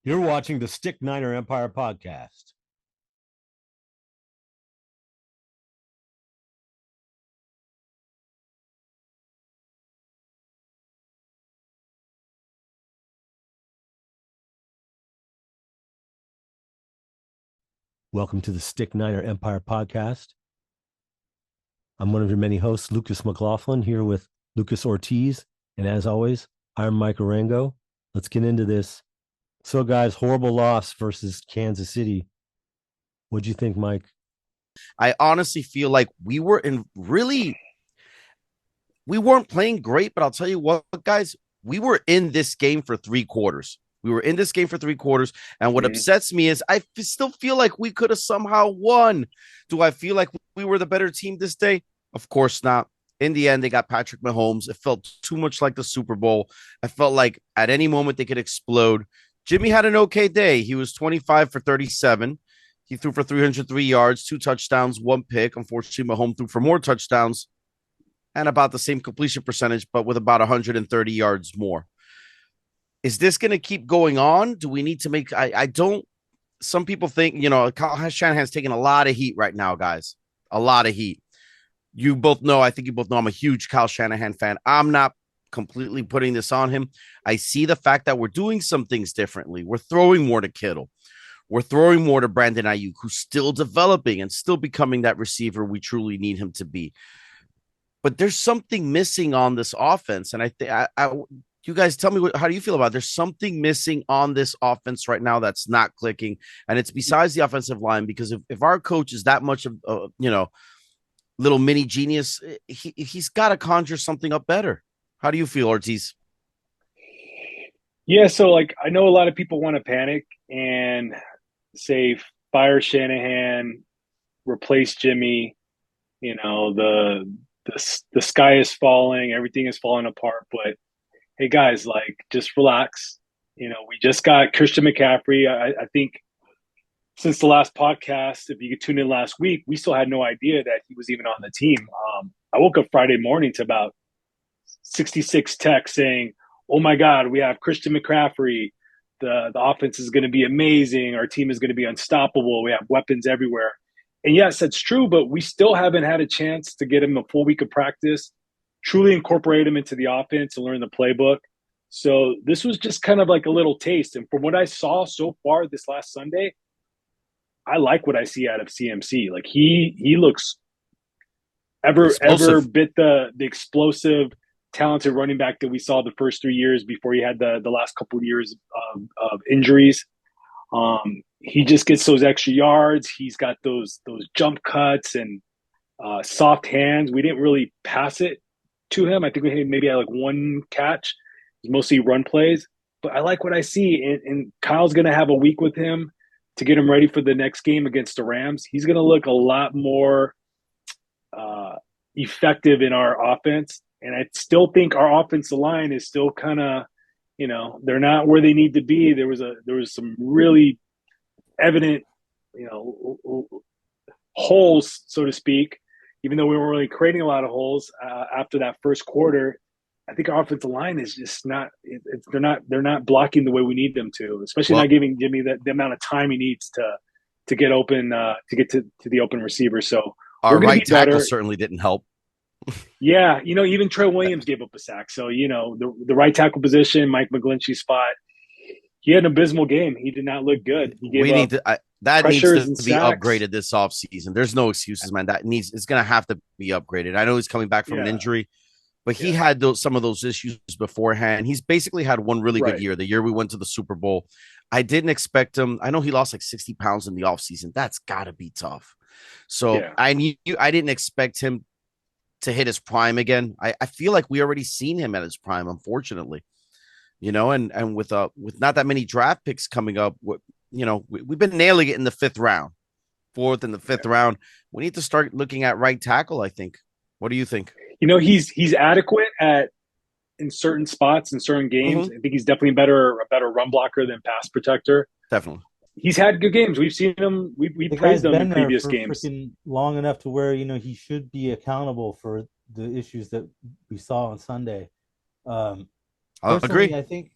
You're watching the Stick Niner Empire podcast. Welcome to the Stick Niner Empire podcast. I'm one of your many hosts, Lucas McLaughlin, here with Lucas Ortiz. And as always, I'm Mike Arango. Let's get into this. So, guys, horrible loss versus Kansas City. What'd you think, Mike? I honestly feel like we weren't playing great, but I'll tell you what, guys, we were in this game for 3 quarters. We were in this game for 3 quarters. And what upsets me is still feel like we could have somehow won. Do I feel like we were the better team this day? Of course not. In the end, they got Patrick Mahomes. It felt too much like the Super Bowl. I felt like at any moment they could explode. Jimmy had an okay day. He was 25 for 37. He threw for 303 yards, 2 touchdowns, 1 pick. Unfortunately, Mahomes threw for more touchdowns and about the same completion percentage, but with about 130 yards more. Is this going to keep going on? Do we need to make? I don't. Some people think Kyle Shanahan's taking a lot of heat right now, guys. A lot of heat. You both know. I think you both know. I'm a huge Kyle Shanahan fan. I'm not completely putting this on him. I see the fact that we're doing some things differently. We're throwing more to Kittle. We're throwing more to Brandon Ayuk, who's still developing and still becoming that receiver we truly need him to be. But there's something missing on this offense, and I think you guys tell me how do you feel about it? There's something missing on this offense right now that's not clicking, and it's besides the offensive line, because if our coach is that much of little mini genius, he's got to conjure something up better. How do you feel, Ortiz? Yeah, so I know a lot of people want to panic and say fire Shanahan, replace Jimmy. The sky is falling, everything is falling apart. But hey, guys, just relax. We just got Christian McCaffrey. I think since the last podcast, if you could tune in last week, we still had no idea that he was even on the team. I woke up Friday morning to about 66 texts saying, "Oh my God, we have Christian McCaffrey. The offense is going to be amazing. Our team is going to be unstoppable. We have weapons everywhere." And yes, that's true, but we still haven't had a chance to get him a full week of practice, truly incorporate him into the offense and learn the playbook. So this was just kind of like a little taste. And from what I saw so far this last Sunday, I like what I see out of CMC. Like he looks ever Explosive. bit the explosive, talented running back that we saw the first 3 years before he had the last couple of years of injuries. He just gets those extra yards. He's got those jump cuts and soft hands. We didn't really pass it to him. I think we maybe had like one catch. It's mostly run plays. But I like what I see. And Kyle's going to have a week with him to get him ready for the next game against the Rams. He's going to look a lot more effective in our offense. And I still think our offensive line is still kind of, they're not where they need to be. There was some really evident, holes, so to speak, even though we weren't really creating a lot of holes after that first quarter. I think our offensive line is just not. They're not blocking the way we need them to, especially Well, not giving Jimmy the amount of time he needs to get open to get to the open receiver. So our we're going to right be tackle better. certainly didn't help. Yeah, even Trey Williams gave up a sack. So the right tackle position, Mike McGlinchey's spot. He had an abysmal game. He did not look good. He gave We up need to that needs pressures to and be sacks. upgraded this offseason. There's no excuses, man. It's going to have to be upgraded. I know he's coming back from an Yeah, injury, but he yeah, had some of those issues beforehand. He's basically had one really good right. year. The year we went to the Super Bowl, I didn't expect him. I know he lost like 60 pounds in the offseason. That's got to be tough. So Yeah. I didn't expect him to hit his prime again. I feel like we already seen him at his prime, unfortunately. And with not that many draft picks coming up, we've been nailing it in the fifth round, fourth in the fifth Yeah. round. We need to start looking at right tackle, I think. What do you think? He's adequate at in certain spots in certain games. Mm-hmm. I think he's definitely a better run blocker than pass protector. Definitely. He's had good games. We've seen him. We The praised guy's him in been there previous for games. freaking long enough to where he should be accountable for the issues that we saw on Sunday. I Personally, agree. I think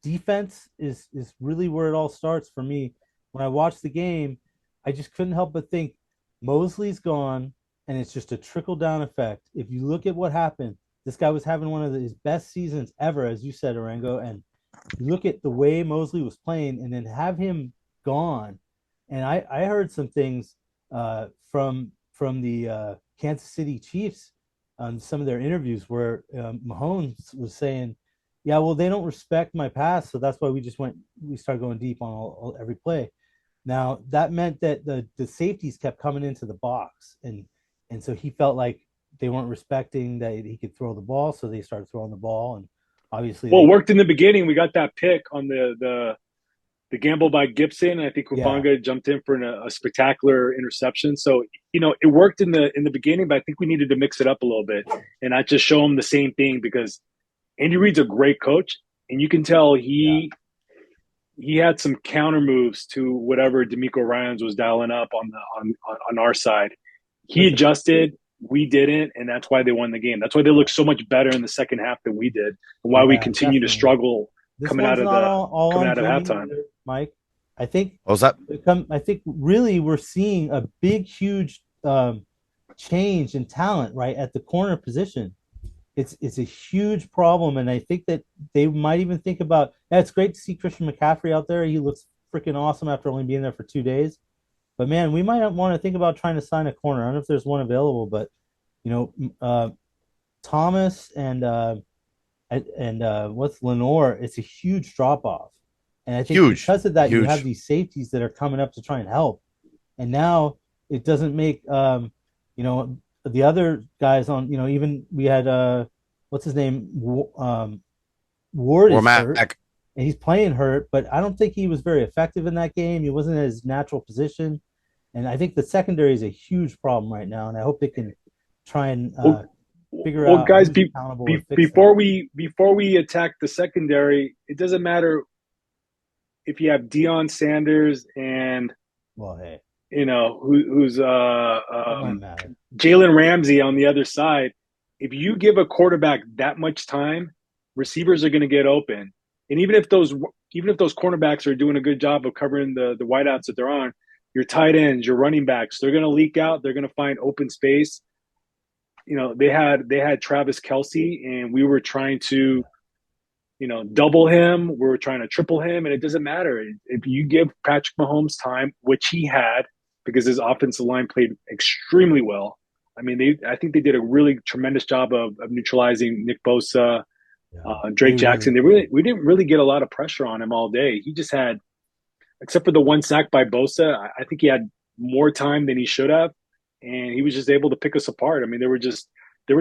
defense is really where it all starts for me. When I watch the game, I just couldn't help but think Mosley's gone, and it's just a trickle down effect. If you look at what happened, this guy was having one of his best seasons ever, as you said, Arango, and you look at the way Mosley was playing, and then have him gone. And I heard some things from the Kansas City Chiefs on some of their interviews where Mahomes was saying, "Yeah, well, they don't respect my pass, so that's why we started going deep on every play." Now that meant that the safeties kept coming into the box, and so he felt like they weren't respecting that he could throw the ball, so they started throwing the ball, and obviously, well, it worked in the beginning. We got that pick on the gamble by Gibson. I think Hufanga jumped in for a spectacular interception. So, it worked in the beginning, but I think we needed to mix it up a little bit and not just show him the same thing, because Andy Reid's a great coach, and you can tell he had some counter moves to whatever D'Amico Ryans was dialing up on our side. He adjusted, we didn't, and that's why they won the game. That's why they looked so much better in the second half than we did, and why we continue to struggle coming out of halftime. Either, Mike, I think. What was that? I think really we're seeing a big, huge change in talent right at the corner position. It's a huge problem, and I think that they might even think about. It's great to see Christian McCaffrey out there. He looks freaking awesome after only being there for 2 days. But man, we might want to think about trying to sign a corner. I don't know if there's one available, but Thomas and what's Lenore? It's a huge drop off, and I think because of that, you have these safeties that are coming up to try and help, and now it doesn't make the other guys on, even we had what's his name, Ward is hurt, and he's playing hurt, but I don't think he was very effective in that game. He wasn't in his natural position, and I think the secondary is a huge problem right now, and I hope they can try and figure out. Well, guys, before we attack the secondary, it doesn't matter if you have Deion Sanders and who's Jalen Ramsey on the other side. If you give a quarterback that much time, receivers are going to get open. And even if those cornerbacks are doing a good job of covering the wideouts that they're on, your tight ends, your running backs, they're going to leak out. They're going to find open space. They had Travis Kelce, and we were trying to, double him. We were trying to triple him, and it doesn't matter. If you give Patrick Mahomes time, which he had, because his offensive line played extremely well. I mean, I think they did a really tremendous job of neutralizing Nick Bosa, Drake Jackson. We didn't really get a lot of pressure on him all day. He just had, except for the one sack by Bosa, I think he had more time than he should have, and he was just able to pick us apart. I mean, there were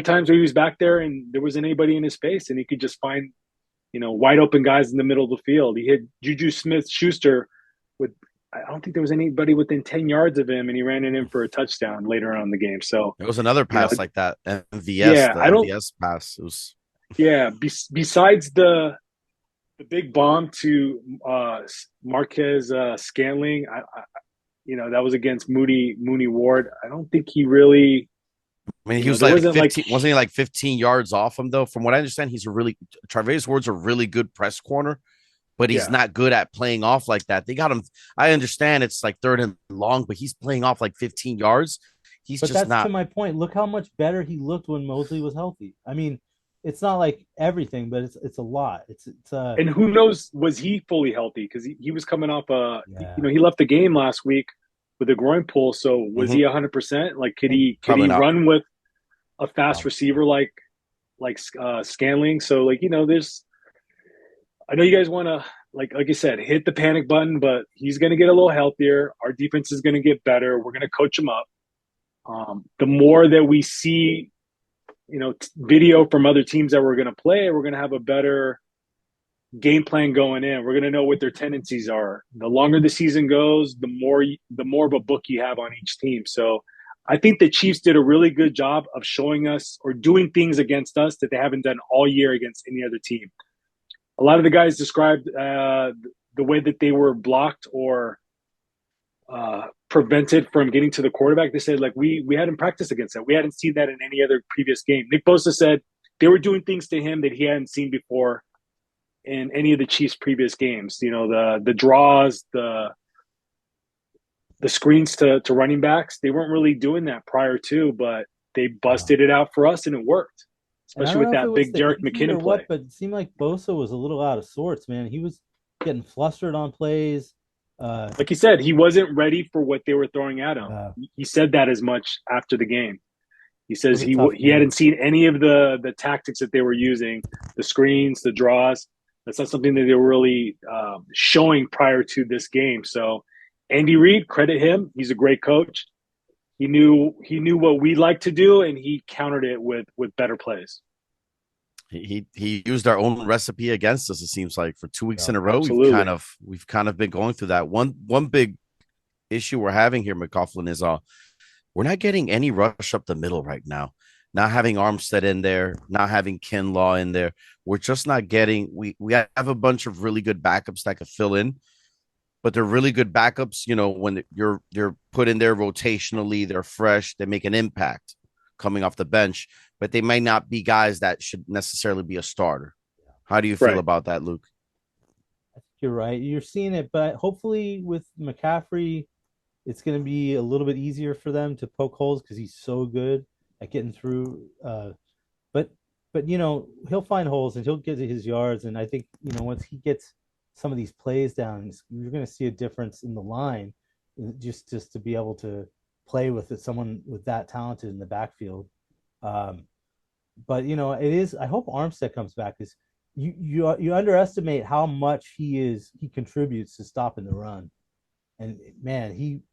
times where he was back there and there wasn't anybody in his space, and he could just find, wide open guys in the middle of the field. He hit Juju Smith-Schuster with, I don't think there was anybody within 10 yards of him, and he ran it in for a touchdown later on in the game. So there was another pass like that, MVS pass. It was besides the big bomb to Marquez Scantling, that was against Mooney Ward. I don't think he really. I mean, he was wasn't he like 15 yards off him though? From what I understand, Travis Ward's a really good press corner, but he's not good at playing off like that. They got him. I understand it's like third and long, but he's playing off like 15 yards. That's to my point. Look how much better he looked when Mosley was healthy. I mean, it's not like everything, but it's a lot. And who knows, was he fully healthy? Because he was coming off he left the game last week with a groin pull. So was he 100%? Like, could he run with a fast receiver like Scanling? So there's. I know you guys want to like I said, hit the panic button, but he's going to get a little healthier. Our defense is going to get better. We're going to coach him up. The more that we see, video from other teams that we're going to play, we're going to have a better game plan going in. We're going to know what their tendencies are. The longer the season goes, the more of a book you have on each team. So I think the Chiefs did a really good job of showing us or doing things against us that they haven't done all year against any other team. A lot of the guys described the way that they were blocked or prevented from getting to the quarterback. They said, we hadn't practiced against that. We hadn't seen that in any other previous game. Nick Bosa said they were doing things to him that he hadn't seen before. in any of the Chiefs' previous games. You know, the draws, the screens to running backs, they weren't really doing that prior to, but they busted it out for us and it worked, And I especially don't with know if it that was big the Jerick injury or McKinnon play. what, but it seemed like Bosa was a little out of sorts, man. He was getting flustered on plays. Like you said, he wasn't ready for what they were throwing at him. He said that as much after the game. He says he hadn't seen any of the tactics that they were using, the screens, the draws. That's not something that they were really showing prior to this game. So Andy Reid, credit him. He's a great coach. He knew what we like to do, and he countered it with better plays. He used our own recipe against us. It seems like for 2 weeks in a row, absolutely. we've kind of been going through that. One big issue we're having here, McLaughlin, is we're not getting any rush up the middle right now. Not having Armstead in there, not having Kinlaw in there. We're just not getting. We have a bunch of really good backups that could fill in, but they're really good backups. You know, when you're put in there rotationally, they're fresh, they make an impact coming off the bench, but they might not be guys that should necessarily be a starter. How do you feel about that, Luke? I think you're right. You're seeing it, but hopefully with McCaffrey, it's going to be a little bit easier for them to poke holes because he's so good at getting through. But you know, he'll find holes and he'll get his yards. And I think, you know, once he gets some of these plays down, you're going to see a difference in the line just to be able to play with it, someone with that talented in the backfield. But you know, it is. I hope Armstead comes back because you underestimate how much he contributes to stopping the run, and man,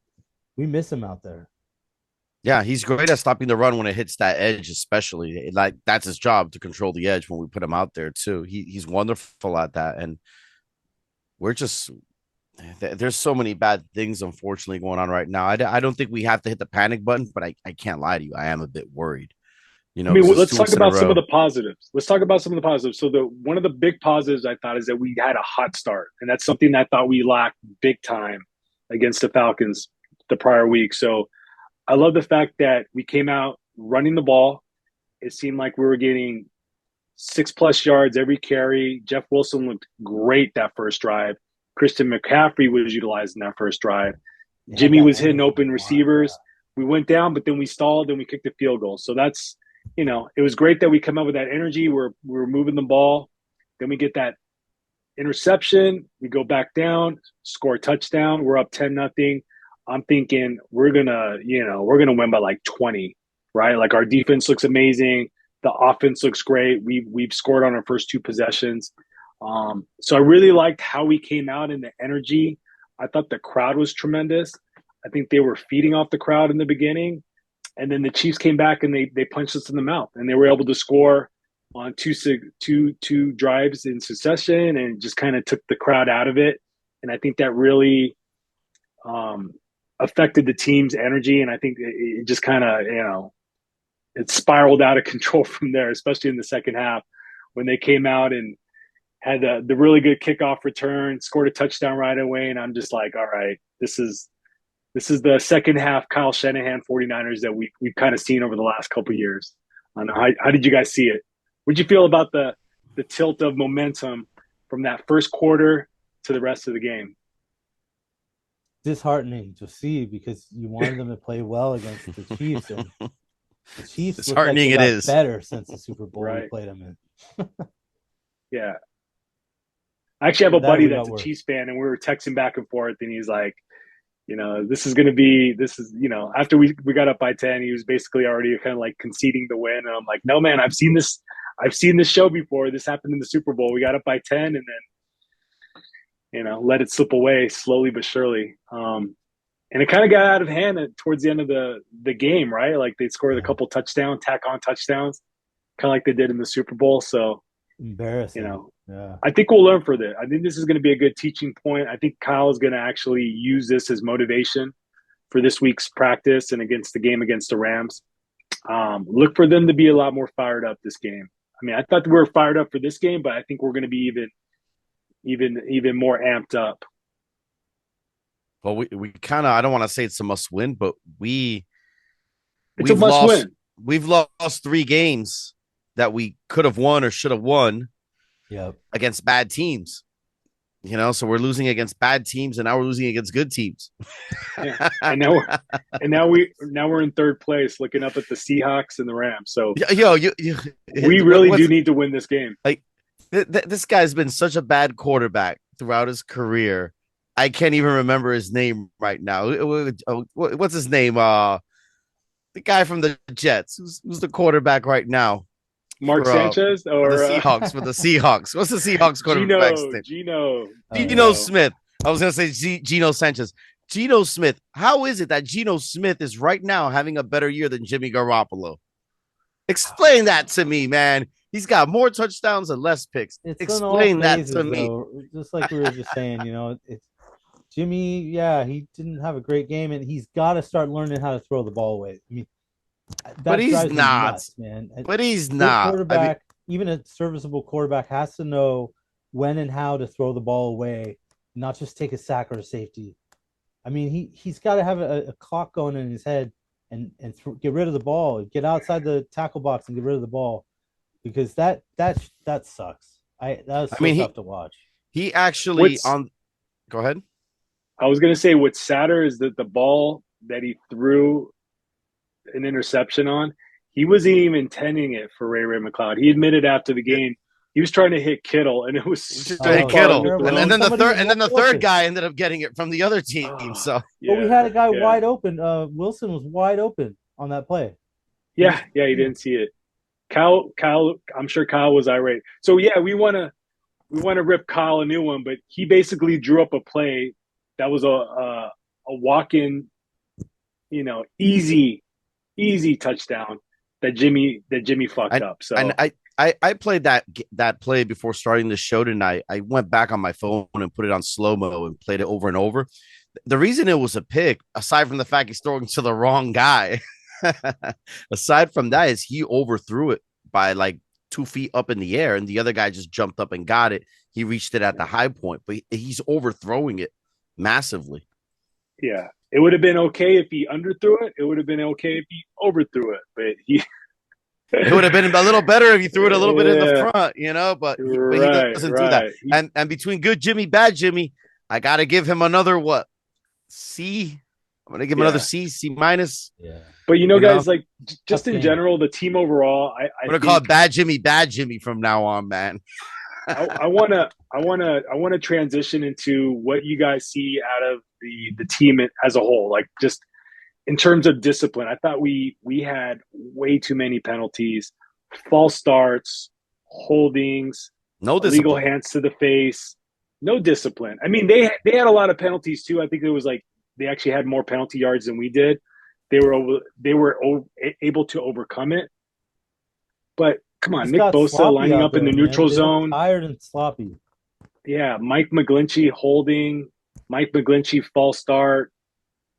we miss him out there. Yeah, he's great at stopping the run when it hits that edge, especially. Like that's his job to control the edge when we put him out there too. He's wonderful at that, and we're just there's so many bad things unfortunately going on right now. I don't think we have to hit the panic button, but I can't lie to you, I am a bit worried. You know, I mean, let's talk about some of the positives. Let's talk about some of the positives. So one of the big positives I thought is that we had a hot start, and that's something that I thought we lacked big time against the Falcons the prior week. So I love the fact that we came out running the ball. It seemed like we were getting 6+ yards every carry. Jeff Wilson looked great that first drive. Christian McCaffrey was utilized in that first drive. Jimmy was hitting open receivers. We went down, but then we stalled and we kicked a field goal. So that's, you know, it was great that we come up with that energy. We're moving the ball. Then we get that interception. We go back down, score a touchdown. We're up 10-0. I'm thinking we're gonna win by like 20, right? Like our defense looks amazing. The offense looks great. We've scored on our first 2 possessions. So I really liked how we came out in the energy. I thought the crowd was tremendous. I think they were feeding off the crowd in the beginning. And then the Chiefs came back and they punched us in the mouth. And they were able to score on two drives in succession and just kind of took the crowd out of it. And I think that really affected the team's energy. And I think it just kind of, you know, it spiraled out of control from there, especially in the second half when they came out and had the really good kickoff return, scored a touchdown right away. And I'm just like, all right, this is the second half Kyle Shanahan 49ers that we've kind of seen over the last couple of years. I don't know, how did you guys see it? What did you feel about the tilt of momentum from that first quarter to the rest of the game? Disheartening to see because you wanted them to play well against the Chiefs, and the Chiefs disheartening look like it is better since the Super Bowl right. we played them in. Yeah. I actually have a buddy that's a Chiefs fan, and we were texting back and forth, and he's like, you know, this is, you know, after we got up by 10, he was basically already kind of like conceding the win. And I'm like, no, man, I've seen this show before. This happened in the Super Bowl. We got up by 10 and then, you know, let it slip away slowly but surely. And it kind of got out of hand towards the end of the game, right? Like they scored a couple tack-on touchdowns, kind of like they did in the Super Bowl. So embarrassing. You know, yeah. I think we'll learn from this. I think this is going to be a good teaching point. I think Kyle is going to actually use this as motivation for this week's practice and against the game against the Rams. Look for them to be a lot more fired up this game. I mean, I thought we were fired up for this game, but I think we're going to be even more amped up. Well, we kind of, I don't want to say it's a must win, but it's a must win. We've lost 3 games that we could have won or should have won Yep. against bad teams. So we're losing against bad teams, and now we're losing against good teams. Yeah. And now we're in third place, looking up at the Seahawks and the Rams. So we really do need to win this game. Like this guy's been such a bad quarterback throughout his career. I can't even remember his name right now. What's his name? The guy from the Jets, who's the quarterback right now. Mark Sanchez or the Seahawks for the Seahawks. What's the Seahawks quarterback's name? Geno Smith. I was gonna say Geno Sanchez. Geno Smith. How is it that Geno Smith is right now having a better year than Jimmy Garoppolo? Explain that to me, man. He's got more touchdowns and less picks. Explain that to me. Just like we were just saying, it's Jimmy. Yeah, he didn't have a great game, and he's got to start learning how to throw the ball away. I mean. But he's not, nuts, man. But he's not. Quarterback, even a serviceable quarterback, has to know when and how to throw the ball away, not just take a sack or a safety. I mean, he's got to have a clock going in his head and get rid of the ball, get outside the tackle box and get rid of the ball, because that sucks. That was tough to watch. He actually Go ahead. I was gonna say what's sadder is that the ball that he threw an interception on, he wasn't even intending it for Ray McLeod. He admitted after the game he was trying to hit Kittle, and it was Kittle, and then the third guy ended up getting it from the other team. So we had a guy wide open. Wilson was wide open on that play. Yeah, he didn't see it. Kyle, I'm sure Kyle was irate. So yeah, we want to rip Kyle a new one, but he basically drew up a play that was a walk-in, easy touchdown that Jimmy fucked up. So and I played that play before starting the show tonight. I went back on my phone and put it on slow-mo and played it over and over. The reason it was a pick, aside from the fact he's throwing to the wrong guy, aside from that, is he overthrew it by like 2 feet up in the air, and the other guy just jumped up and got it. He reached it at the high point, but he's overthrowing it massively. Yeah. It would have been okay if he underthrew it. It would have been okay if he overthrew it, but it would have been a little better if he threw it a little bit in the front, but he doesn't do that. And between good Jimmy, bad Jimmy, I got to give him another C. I'm going to give him another C minus. Yeah. But guys, like just in general, the team overall, I'm going to call it bad Jimmy from now on, man. I want to transition into what you guys see out of the team as a whole, like just in terms of discipline. I thought we had way too many penalties, false starts, holdings, no illegal hands to the face, no discipline. I mean, they had a lot of penalties too. I think it was like they actually had more penalty yards than we did. They were able to overcome it, but come on, Nick Bosa lining up in the neutral zone. Tired and sloppy. Yeah, Mike McGlinchey holding. Mike McGlinchey false start.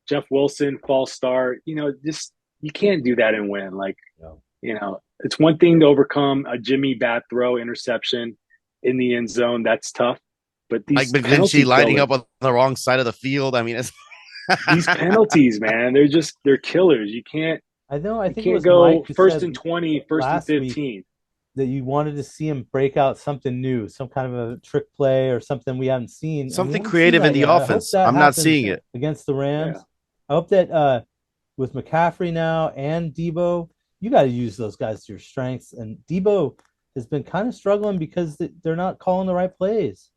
Jeff Wilson false start. Just you can't do that and win. Like, it's one thing to overcome a Jimmy bad throw interception in the end zone. That's tough. But these Mike McGlinchey lining up on the wrong side of the field. I mean, these penalties, man, they're killers. You can't. I know. I think you can't go first and 20, first and 15. That you wanted to see him break out something new, some kind of a trick play or something we haven't seen. Something creative in the offense. I'm not seeing it against the Rams. Yeah. I hope that with McCaffrey now and Debo, you got to use those guys to your strengths. And Debo has been kind of struggling because they're not calling the right plays.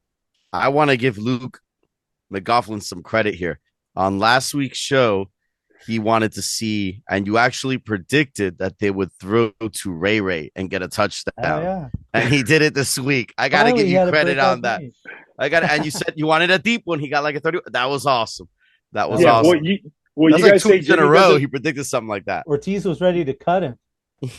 I want to give Luke McLaughlin some credit here. On last week's show, he wanted to see, and you actually predicted that they would throw to Ray and get a touchdown. And he did it this week. I got to give you credit on that. And you said you wanted a deep one. He got like a 30. That was awesome. That was awesome. You guys say in a row, he predicted something like that. Ortiz was ready to cut him.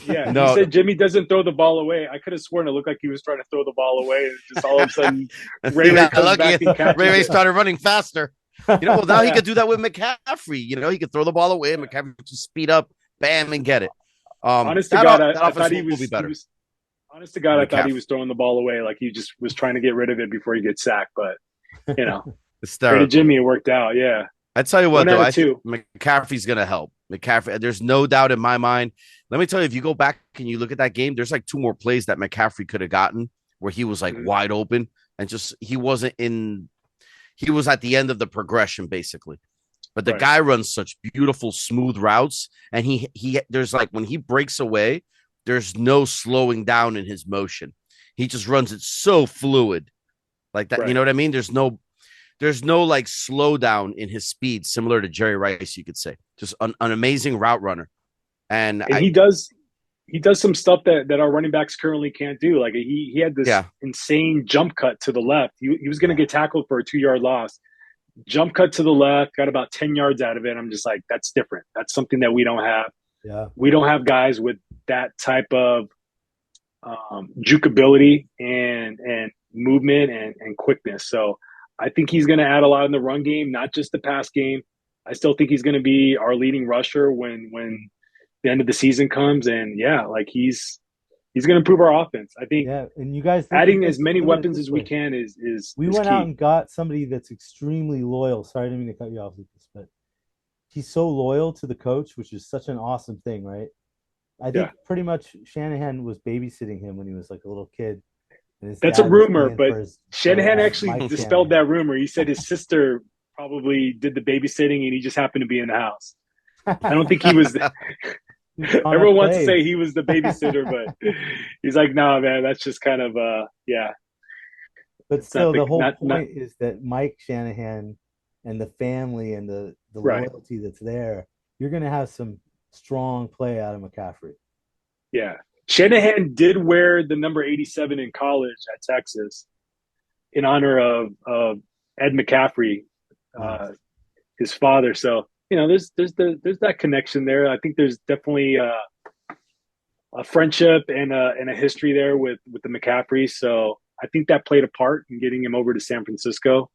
Yeah, he said Jimmy doesn't throw the ball away. I could have sworn it looked like he was trying to throw the ball away, and just all of a sudden, Ray started running faster. Now he could do that with McCaffrey. He could throw the ball away, and McCaffrey could just speed up, bam, and get it. Honest to God, I thought he was better. Honest to God, I thought he was throwing the ball away, like he just was trying to get rid of it before he gets sacked. But it's terrible. Jimmy, it worked out. Yeah. I tell you what, though, I think McCaffrey's going to help. McCaffrey, there's no doubt in my mind. Let me tell you, if you go back and you look at that game, there's like 2 more plays that McCaffrey could have gotten where he was like wide open and just he was at the end of the progression basically. But the guy runs such beautiful, smooth routes, and he there's like when he breaks away, there's no slowing down in his motion. He just runs it so fluid, like that. You know what I mean? There's no like slowdown in his speed, similar to Jerry Rice. You could say just an amazing route runner, and he does some stuff that our running backs currently can't do. Like he had this insane jump cut to the left. He was going to get tackled for a 2-yard loss. Jump cut to the left, got about 10 yards out of it. I'm just like, that's different. That's something that we don't have. Yeah. We don't have guys with that type of jukeability and movement and quickness. So I think he's going to add a lot in the run game, not just the pass game. I still think he's going to be our leading rusher when the end of the season comes. And like he's going to improve our offense. I think. Yeah, and you guys adding as many weapons as we can is. We went out and got somebody that's extremely loyal. Sorry, I didn't mean to cut you off, Lucas, but he's so loyal to the coach, which is such an awesome thing, right? I think pretty much Shanahan was babysitting him when he was like a little kid. That's a rumor, but Shanahan actually dispelled that rumor. He said his sister probably did the babysitting and he just happened to be in the house. I don't think he was. Everyone wants to say he was the babysitter, but he's like, no, man, that's just kind of, But still, the whole point is that Mike Shanahan and the family and the loyalty that's there, you're going to have some strong play out of McCaffrey. Yeah. Shanahan did wear the number 87 in college at Texas in honor of Ed McCaffrey, his father. So, there's that connection there. I think there's definitely a friendship and a history there with the McCaffrey. So I think that played a part in getting him over to San Francisco.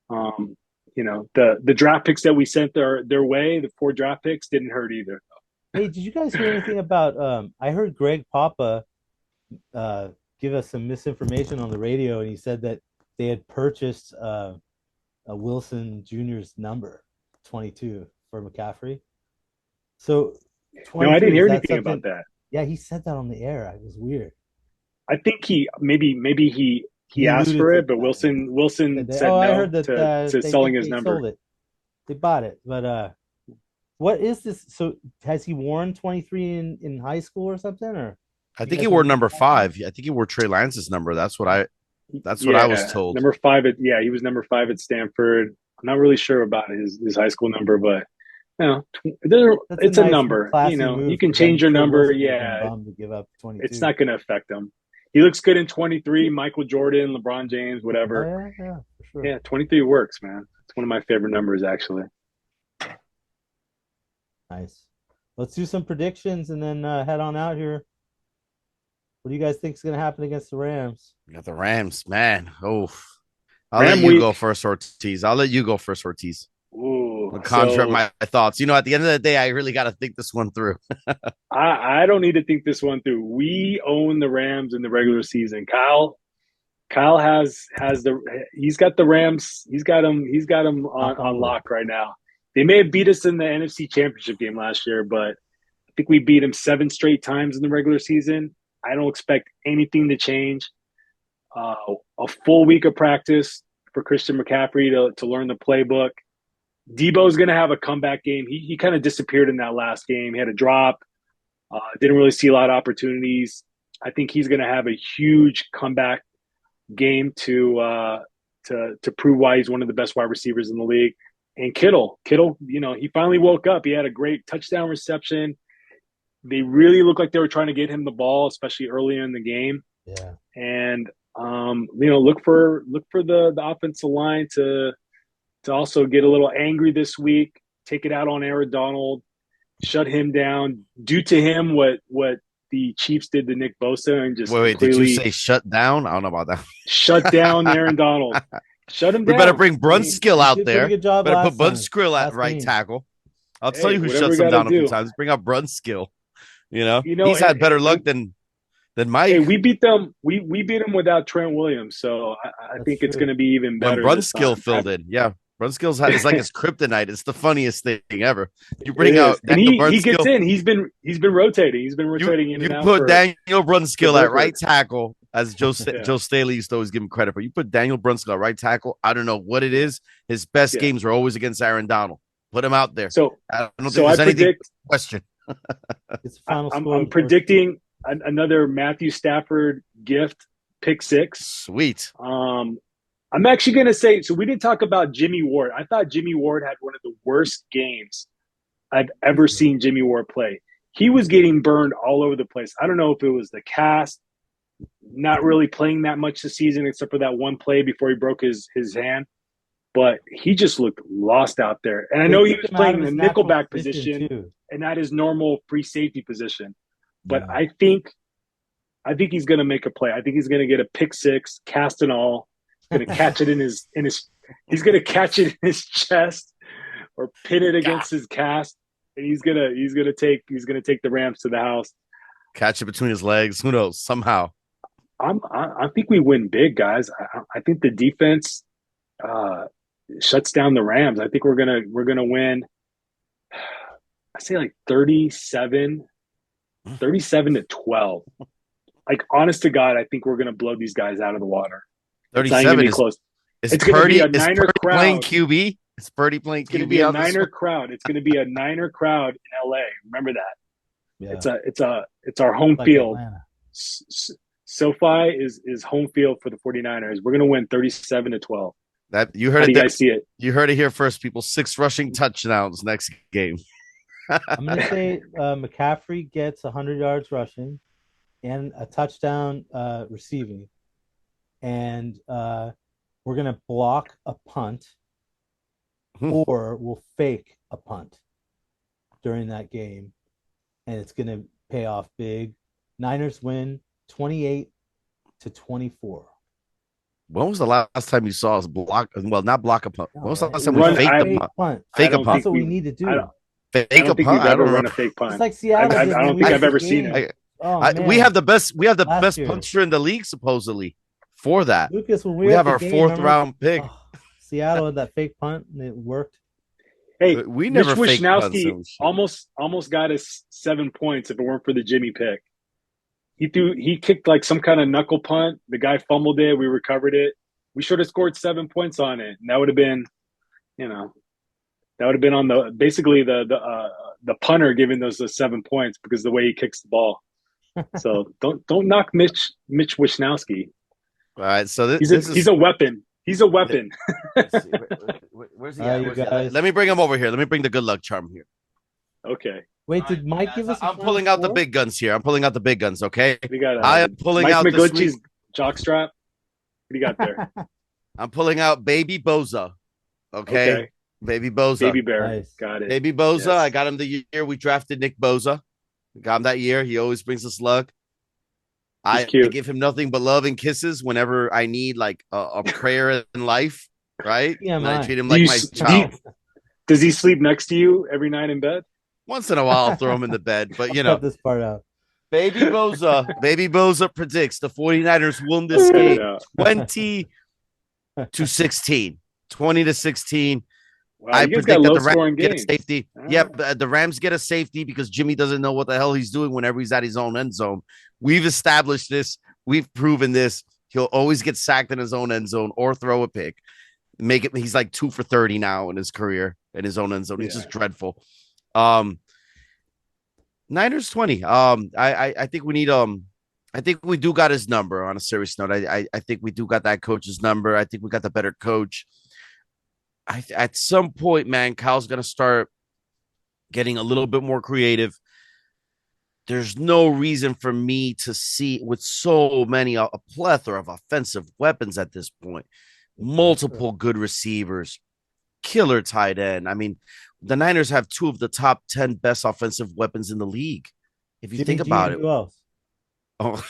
The draft picks that we sent their way, the 4 draft picks, didn't hurt either. Hey, did you guys hear anything about? I heard Greg Papa give us some misinformation on the radio, and he said that they had purchased a Wilson Jr.'s number 22 for McCaffrey. So, no, I didn't hear anything about that. Yeah, he said that on the air. It was weird. I think he asked for it, but Wilson said no I heard that, to selling his number. Sold it. They bought it, but what is this? So has he worn 23 in high school or something? Or I think he wore number 5. I think he wore Trey Lance's number. That's what I was told. Number 5 he was number 5 at Stanford. I'm not really sure about his high school number, but it's a nice number. You can change your number. Yeah, to give up 22. It's not going to affect him. He looks good in 23. Michael Jordan, LeBron James, whatever. Yeah, for sure. Yeah, 23 works, man. It's one of my favorite numbers, actually. Nice. Let's do some predictions and then head on out here. What do you guys think is going to happen against the Rams? We got the Rams, man. Oh, I'll let you go first, Ortiz. Ooh, conjure up my thoughts. At the end of the day, I really got to think this one through. I don't need to think this one through. We own the Rams in the regular season. Kyle he's got the Rams. He's got them on lock right now. They may have beat us in the NFC Championship game last year, but I think we beat them 7 straight times in the regular season. I don't expect anything to change. A full week of practice for Christian McCaffrey to learn the playbook. Debo's going to have a comeback game. He kind of disappeared in that last game. He had a drop. Didn't really see a lot of opportunities. I think he's going to have a huge comeback game to prove why he's one of the best wide receivers in the league. And Kittle, he finally woke up. He had a great touchdown reception. They really looked like they were trying to get him the ball, especially earlier in the game. Yeah. And look for the offensive line to also get a little angry this week, take it out on Aaron Donald, shut him down, do to him what the Chiefs did to Nick Bosa, and just wait, did you say shut down? I don't know about that. Shut down Aaron Donald. Shut him down. We better bring Brunskill out there. Better put Brunskill at right tackle. I'll tell you who shuts him down a few times. Bring out Brunskill. He's had better luck than Mike. Hey, we beat them. We beat them without Trent Williams, so I think it's going to be even better. When Brunskill filled in, yeah. Brunskill's is like his kryptonite. It's the funniest thing ever. You bring out and he gets in. He's been rotating. He's been rotating in and out. You put Daniel Brunskill at right tackle, as Joe Staley used to always give him credit for. You put Daniel Brunskill at right tackle. I don't know what it is. His best games were always against Aaron Donald. Put him out there. So I don't think there's anything question. I'm predicting another Matthew Stafford gift pick six. Sweet. I'm actually going to say, so we didn't talk about Jimmy Ward. I thought Jimmy Ward had one of the worst games I've ever seen Jimmy Ward play. He was getting burned all over the place. I don't know if it was the cast, not really playing that much this season except for that one play before he broke his hand. But he just looked lost out there. And I know he was playing the nickelback position and not his normal free safety position. But I think he's going to make a play. I think he's going to get a pick six, cast and all. He's going to catch it he's going to catch it in his chest or pin it against his cast. And he's going to take the Rams to the house. Catch it between his legs. Who knows? Somehow. I think we win big, guys. I think the defense shuts down the Rams. I think we're gonna win. I say like 37 to 12. Like, honest to God, I think we're gonna blow these guys out of the water. 37 is close. It's gonna be a Niner crowd playing QB. It's Purdy playing QB. It's gonna be a Niner crowd. It's gonna be a Niner crowd in LA. Remember that. Yeah. It's our home field. SoFi is home field for the 49ers. We're gonna win 37 to 12. That you heard. How do you guys see it? You heard it here first, people. 6 rushing touchdowns next game. I'm going to say McCaffrey gets 100 yards rushing and a touchdown receiving, and we're going to block a punt, or we'll fake a punt during that game, and it's going to pay off big. Niners win 28-24. When was the last time you saw us block? Well, not block a punt. When was the last time we faked a punt? Fake a punt. That's what we need to do. I don't think we've ever run a fake punt. It's like Seattle. I don't think I've ever seen it. We have the best. We have the best puncher in the league, supposedly. For that, Lucas, when we have our 4th round pick. Seattle had that fake punt, and it worked. Hey, we never Mitch fake punts. almost got us 7 points if it weren't for the Jimmy pick. He kicked like some kind of knuckle punt. The guy fumbled it. We recovered it. We should have scored 7 points on it. And that would have been, that would have been on the punter giving those 7 points because of the way he kicks the ball. So don't knock Mitch Wishnowski. All right. So he's a weapon. He's a weapon. Where's he at? Let me bring him over here. Let me bring the good luck charm here. Okay. Wait, did Mike give us? I'm pulling out the big guns here. Okay. We got. I am pulling Mike out McGlinchey's jockstrap. What do you got there? I'm pulling out Baby Boza. Okay. Baby Boza. Baby Bear. Nice. Got it. Baby Boza. Yes. I got him the year we drafted Nick Boza. Got him that year. He always brings us luck. I give him nothing but love and kisses whenever I need like a prayer in life, right? Yeah, I treat him like my child. Does he sleep next to you every night in bed? Once in a while, I'll throw him in the bed, but cut this part out. Baby Boza predicts the 49ers win this game 20-16. 20-16. Wow, I predict that the Rams get a safety. Yep, the Rams get a safety because Jimmy doesn't know what the hell he's doing whenever he's at his own end zone. We've established this. We've proven this. He'll always get sacked in his own end zone or throw a pick. He's like 2 for 30 now in his career in his own end zone. He's just dreadful. Niners 20. I think we need I think we do got his number. On a serious note, I think we do got that coach's number. I think we got the better coach. At some point, man, Kyle's gonna start getting a little bit more creative. There's no reason for me to see with so many a plethora of offensive weapons at this point. Multiple good receivers, killer tight end. I mean, the Niners have 2 of the top 10 best offensive weapons in the league. If you think about it. Who else? Oh,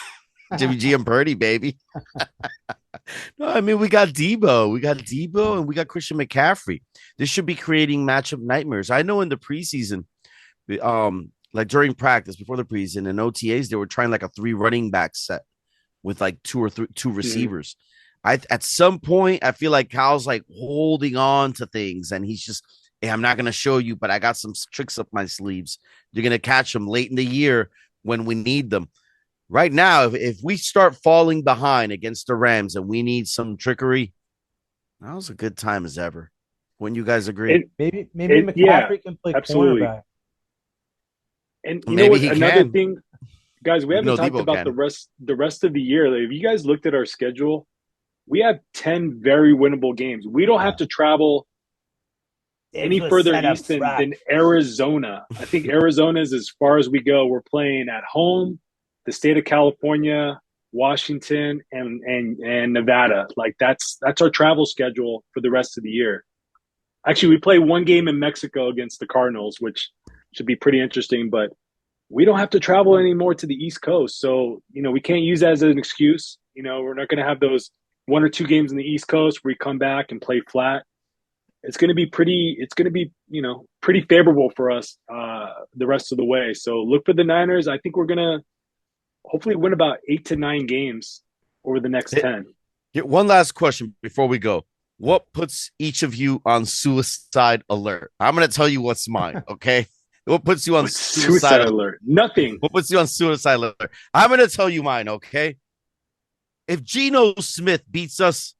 Jimmy G and Purdy, baby. No, I mean, we got Debo. And we got Christian McCaffrey. This should be creating matchup nightmares. I know in the preseason, like during practice, before the preseason and OTAs, they were trying like a 3 running back set with like 2 receivers. At some point, I feel like Kyle's like holding on to things, and he's just, hey, I'm not gonna show you, but I got some tricks up my sleeves. You're gonna catch them late in the year when we need them. Right now, if we start falling behind against the Rams and we need some trickery, now's a good time as ever. Wouldn't you guys agree? Maybe McCaffrey can play absolutely. cornerback. And you know what? Another thing, guys, we haven't talked Debo about the rest of the year. Like, if you guys looked at our schedule, we have 10 very winnable games. We don't have to travel any further east than Arizona. I think Arizona is as far as we go. We're playing at home, the state of California, Washington, and Nevada. Like that's our travel schedule for the rest of the year. Actually, we play one game in Mexico against the Cardinals, which should be pretty interesting, but we don't have to travel anymore to the East Coast. So, we can't use that as an excuse. We're not going to have those 1 or 2 games in the East Coast where we come back and play flat. It's going to be pretty favorable for us the rest of the way. So look for the Niners. I think we're going to hopefully win about 8 to 9 games over the next 10. One last question before we go. What puts each of you on suicide alert? I'm going to tell you what's mine, okay? What puts you on suicide alert? Nothing. What puts you on suicide alert? I'm going to tell you mine, okay? If Geno Smith beats us,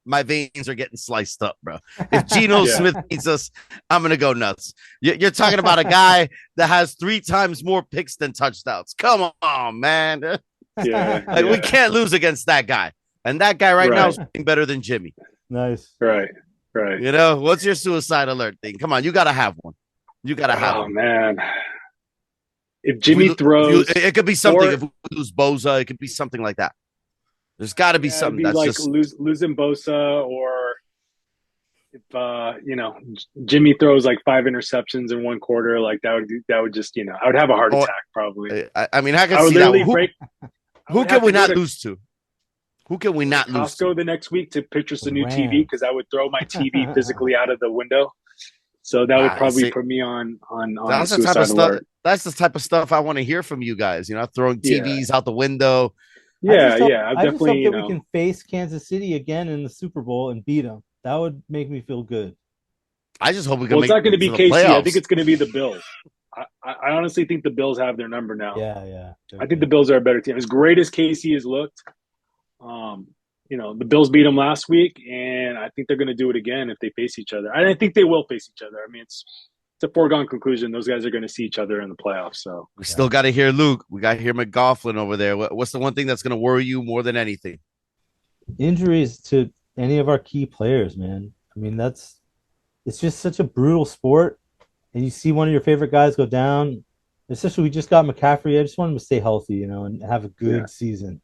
my veins are getting sliced up, bro. If Geno Smith beats us, I'm going to go nuts. You're talking about a guy that has 3 times more picks than touchdowns. Come on, man. We can't lose against that guy. And that guy right now is playing better than Jimmy. Nice. Right. What's your suicide alert thing? Come on, you got to have one. You got to have one. Oh, man. If Jimmy throws... It could be something. If we lose Bosa, it could be something like that. There's got to be something that's like just... losing Bosa, or if, Jimmy throws like 5 interceptions in one quarter, like that would just, I would have a heart attack probably. I mean, I can see that. Who can we not lose to? Who can we not lose to? Costco the next week to purchase a new TV, because I would throw my TV physically out of the window. So that would probably put me on that's the type of stuff. That's the type of stuff I want to hear from you guys. Throwing TVs out the window. I just hope that we can face Kansas City again in the Super Bowl and beat them. That would make me feel good. I just hope we can. It's not going to be KC. Playoffs. I think it's going to be the Bills. I honestly think the Bills have their number now. Yeah. I think the Bills are a better team. As great as KC has looked, the Bills beat them last week, and I think they're going to do it again if they face each other. And I think they will face each other. I mean, it's a foregone conclusion. Those guys are going to see each other in the playoffs. So we still got to hear Luke. We got to hear McLaughlin over there. What's the one thing that's going to worry you more than anything? Injuries to any of our key players, man. I mean, it's just such a brutal sport, and you see one of your favorite guys go down. Especially, we just got McCaffrey. I just want him to stay healthy, and have a good season.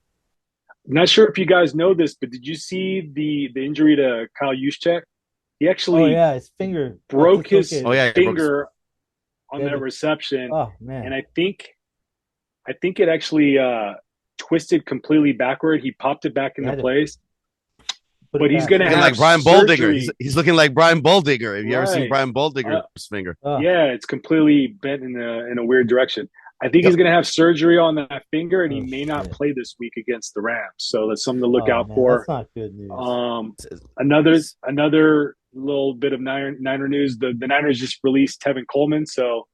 I'm not sure if you guys know this, but did you see the injury to Kyle Juszczyk? He actually his finger broke his finger on that reception. Oh man. And I think it actually twisted completely backward. He popped it back into place. But he's going to have like Brian Boldinger. He's looking like Brian Boldinger. Have you ever seen Brian Boldinger's finger? Yeah, it's completely bent in a weird direction. I think he's going to have surgery on that finger, and he may not play this week against the Rams. So that's something to look out for. That's not good news. Another little bit of Niner news. The Niners just released Tevin Coleman, so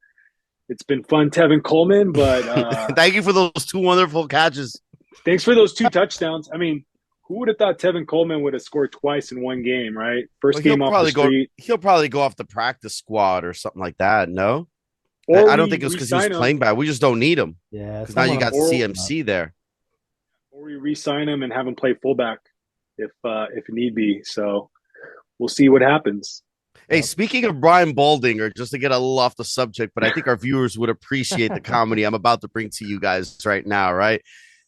it's been fun, Tevin Coleman. But thank you for those 2 wonderful catches. Thanks for those 2 touchdowns. I mean, who would have thought Tevin Coleman would have scored twice in one game, right? First game off the street. He'll probably go off the practice squad or something like that, no? I don't think it was because he was playing bad. We just don't need him. Yeah. Because now you got CMC there. Or we re-sign him and have him play fullback if need be. So we'll see what happens. Hey, speaking of Brian Boldinger, just to get a little off the subject, but I think our viewers would appreciate the comedy I'm about to bring to you guys right now, right?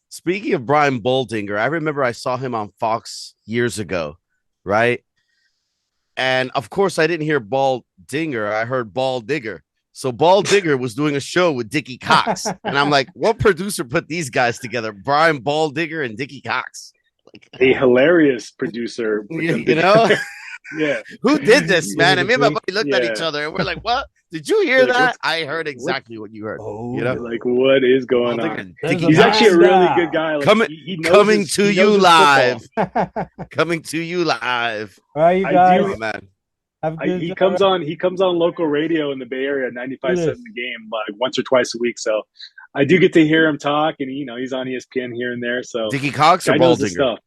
Speaking of Brian Boldinger, I remember I saw him on Fox years ago, right? And of course, I didn't hear Ball Dinger. I heard Ball Digger. So Ball Digger was doing a show with Dickie Cox. And I'm like, what producer put these guys together? Brian Ball Digger and Dickie Cox. A hilarious producer. You know? Yeah. Who did this, man? And me and my buddy looked at Yeah. each other and we're like, what? Did you hear Like, that? I heard exactly what you heard. Oh, You know? Like, what is going Oh, on? There's He's a actually a really man good guy. Like, Coming- he knows coming his- to he you knows his live. football. Coming to you live. All right, you I guys. do- Oh, man. Have a good He comes on local radio in the Bay Area, 95 cents a game, like once or twice a week. So I do get to hear him talk, and he's on ESPN here and there. So Dickie Cox or guy knows his Baldinger? stuff.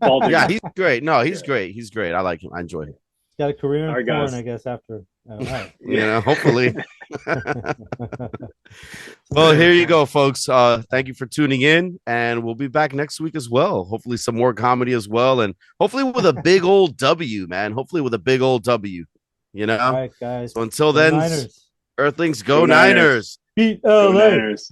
Baldinger. Yeah, he's great. No, he's great. He's great. I like him. I enjoy him. Got a career in All right, porn, guys. I guess. After. All right. You know, hopefully. Well, here you go, folks. Thank you for tuning in, and we'll be back next week as well. Hopefully, some more comedy as well, and hopefully with a big old W, man. Hopefully with a big old W. You know. All right, guys. So until Go then, Niners. Earthlings, go Go Niners. Niners. Beat Go LA. Niners.